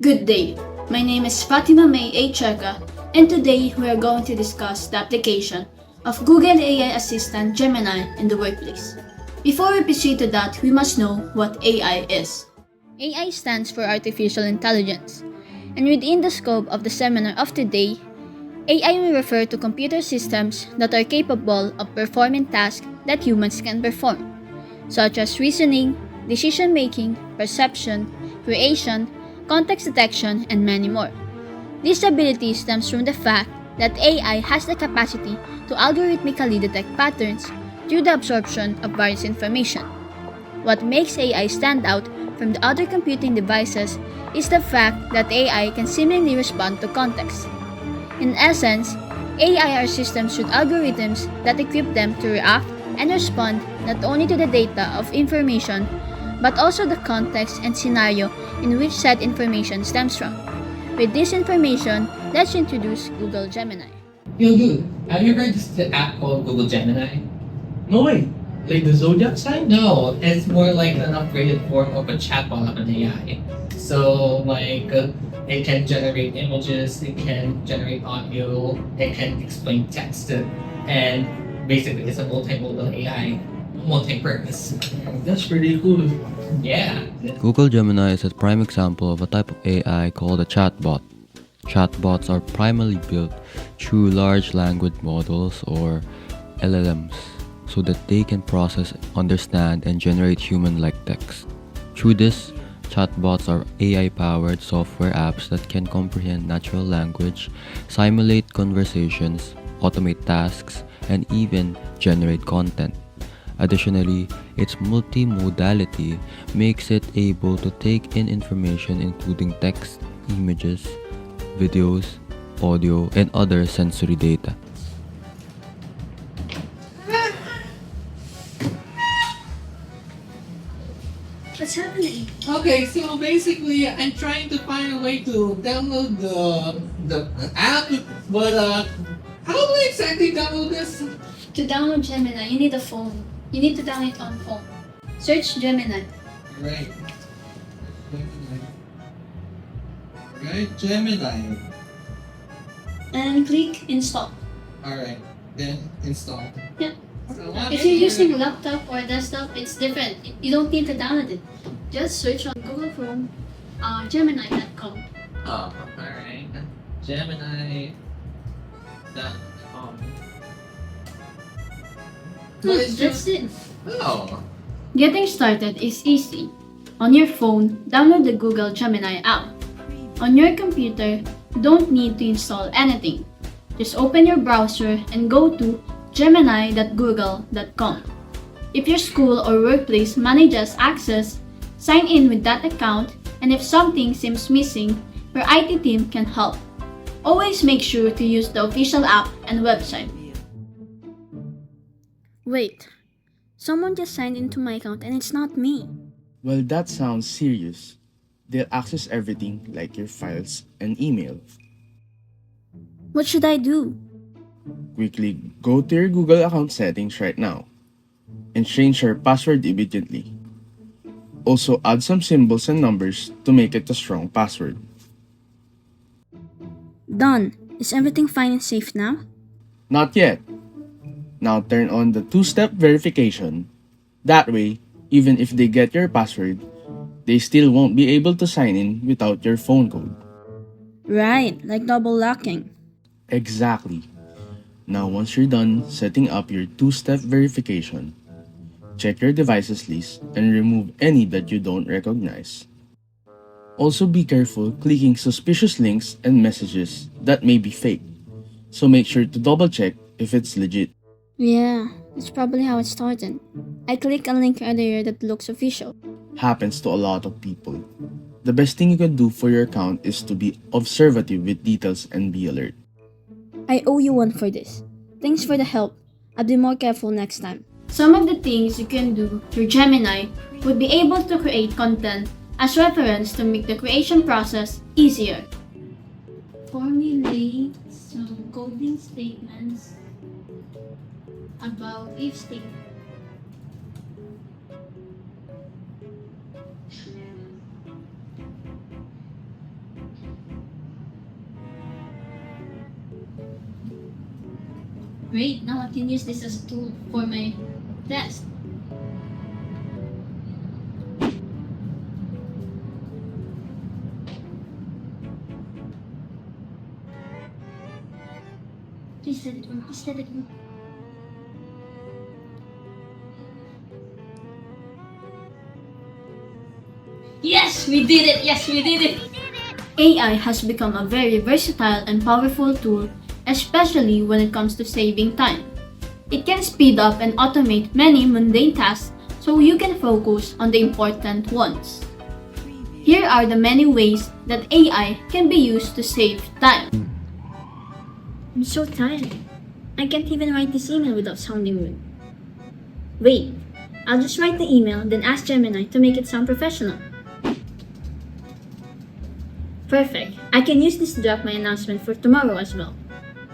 Good day. My name is Fatima May A. Cheka, and today we are going to discuss the application of Google AI Assistant Gemini in the workplace. Before we proceed to that, we must know what AI is. AI stands for Artificial Intelligence, and within the scope of the seminar of today, AI will refer to computer systems that are capable of performing tasks that humans can perform, such as reasoning, decision making, perception, creation, context detection, and many more. This ability stems from the fact that AI has the capacity to algorithmically detect patterns through the absorption of various information. What makes AI stand out from the other computing devices is the fact that AI can seemingly respond to context. In essence, AI are systems with algorithms that equip them to react and respond not only to the data of information but also the context and scenario in which said information stems from. With this information, let's introduce Google Gemini. Yo, dude, have you heard this app called Google Gemini? No way. Like the zodiac sign? No, it's more like an upgraded form of a chatbot of an AI. So, it can generate images, it can generate audio, it can explain text, and basically it's a multimodal AI, multi-purpose. That's pretty cool. Yeah. Google Gemini is a prime example of a type of AI called a chatbot. Chatbots are primarily built through large language models or LLMs so that they can process, understand, and generate human-like text. Through this, chatbots are AI-powered software apps that can comprehend natural language, simulate conversations, automate tasks, and even generate content. Additionally, its multimodality makes it able to take in information including text, images, videos, audio, and other sensory data. What's happening? Okay, so basically, I'm trying to find a way to download the app, but how do I exactly download this? To download Gemini, you need a phone. You need to download it on phone. Search Gemini. Right. Gemini. And click install. Alright, then install. Yeah. So If you're using a laptop or desktop, it's different. You don't need to download it. Just search on Google Chrome, Gemini.com. Oh, alright. Gemini.com. That's it. Oh. Getting started is easy. On your phone, download the Google Gemini app. On your computer, you don't need to install anything. Just open your browser and go to gemini.google.com. If your school or workplace manages access, sign in with that account, and if something seems missing, your IT team can help. Always make sure to use the official app and website. Wait, someone just signed into my account and it's not me. Well, that sounds serious. They'll access everything like your files and email. What should I do? Quickly go to your Google account settings right now and change your password immediately. Also add some symbols and numbers to make it a strong password. Done. Is everything fine and safe now? Not yet. Now turn on the two-step verification. That way, even if they get your password, they still won't be able to sign in without your phone code. Right, like double locking. Exactly. Now once you're done setting up your two-step verification, check your devices list and remove any that you don't recognize. Also be careful clicking suspicious links and messages that may be fake, so make sure to double check if it's legit. Yeah, that's probably how it started. I clicked a link earlier that looks official. Happens to a lot of people. The best thing you can do for your account is to be observative with details and be alert. I owe you one for this. Thanks for the help. I'll be more careful next time. Some of the things you can do through Gemini would be able to create content as reference to make the creation process easier. Formulate some coding statements about if statement. Great, now I can use this as a tool for my test. Please let it work, please let it work. Yes, we did it! Yes, we did it! AI has become a very versatile and powerful tool, especially when it comes to saving time. It can speed up and automate many mundane tasks so you can focus on the important ones. Here are the many ways that AI can be used to save time. I'm so tired. I can't even write this email without sounding rude. Wait, I'll just write the email, then ask Gemini to make it sound professional. Perfect. I can use this to draft my announcement for tomorrow as well.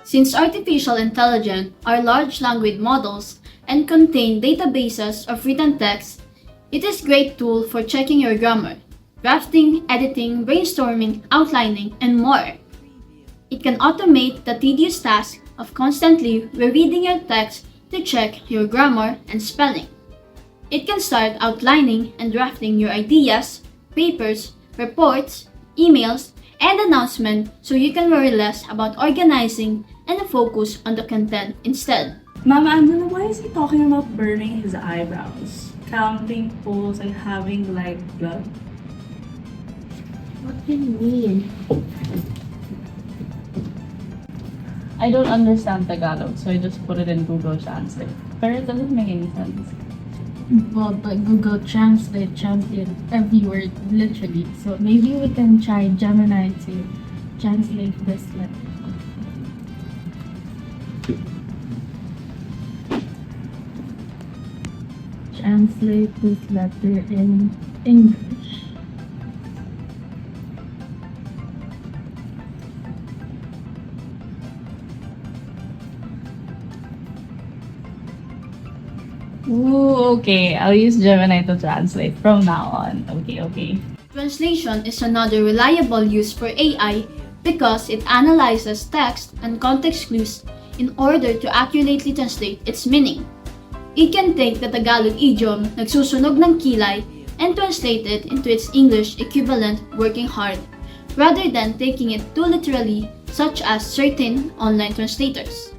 Since artificial intelligence are large language models and contain databases of written text, it is a great tool for checking your grammar, drafting, editing, brainstorming, outlining, and more. It can automate the tedious task of constantly rereading your text to check your grammar and spelling. It can start outlining and drafting your ideas, papers, reports, emails, and announcements so you can worry less about organizing and focus on the content instead. Mama, I don't know why is he talking about burning his eyebrows, counting holes, and having light blood. What do you mean? I don't understand Tagalog, so I just put it in Google Translate. But it doesn't make any sense. Well, but Google Translate translates every word literally. So maybe we can try Gemini to translate this letter. Translate this letter in English. Ooh, okay. I'll use Gemini to translate from now on. Okay. Translation is another reliable use for AI because it analyzes text and context clues in order to accurately translate its meaning. It can take the Tagalog idiom, nagsusunog ng kilay, and translate it into its English equivalent, working hard, rather than taking it too literally, such as certain online translators.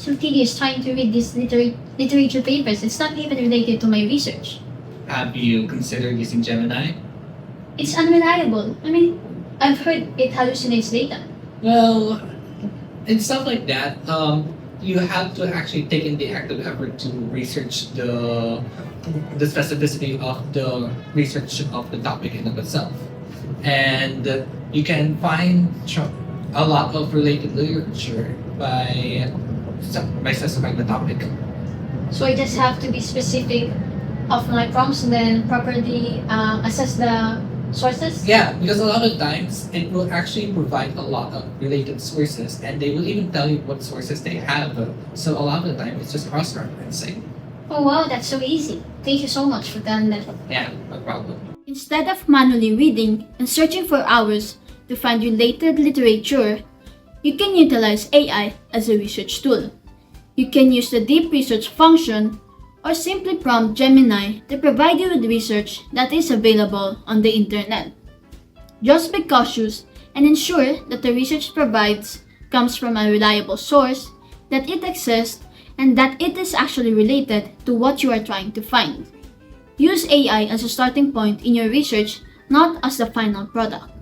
So tedious trying to read these literature papers. It's not even related to my research. Have you considered using Gemini? It's unreliable. I mean, I've heard it hallucinates data. Well, in stuff like that, you have to actually take in the active effort to research the specificity of the research of the topic in of itself, and you can find a lot of related literature by specifying the topic. So I just have to be specific of my prompts and then properly assess the sources? Yeah, because a lot of times it will actually provide a lot of related sources, and they will even tell you what sources they have. So a lot of the time it's just cross-referencing. Oh wow, that's so easy. Thank you so much for telling that. Yeah, no problem. Instead of manually reading and searching for hours to find related literature, you can utilize AI as a research tool. You can use the deep research function or simply prompt Gemini to provide you with research that is available on the internet. Just be cautious and ensure that the research provides comes from a reliable source, that it exists, and that it is actually related to what you are trying to find. Use AI as a starting point in your research, not as the final product.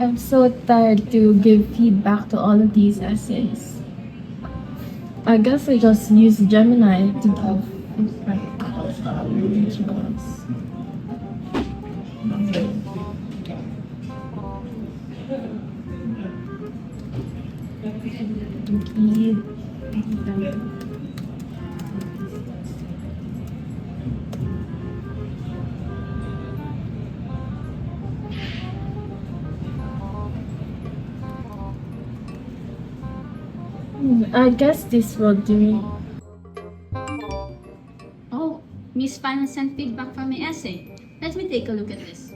I'm so tired to give feedback to all of these essays. I guess I just use Gemini to give feedback. I guess this will do. Oh, Miss Final sent feedback for my essay. Let me take a look at this.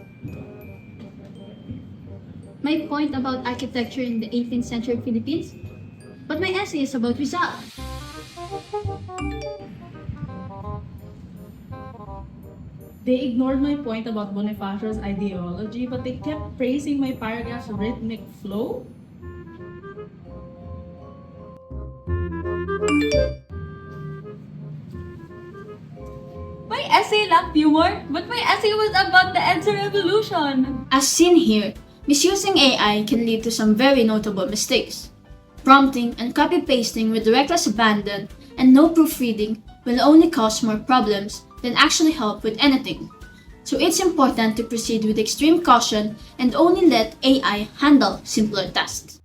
My point about architecture in the 18th century Philippines? but my essay is about Rizal. They ignored my point about Bonifacio's ideology, but they kept praising my paragraph's rhythmic flow. My essay lacked humor, but my essay was about the EDSA revolution. As seen here, misusing AI can lead to some very notable mistakes. Prompting and copy-pasting with reckless abandon and no proofreading will only cause more problems than actually help with anything. So it's important to proceed with extreme caution and only let AI handle simpler tasks.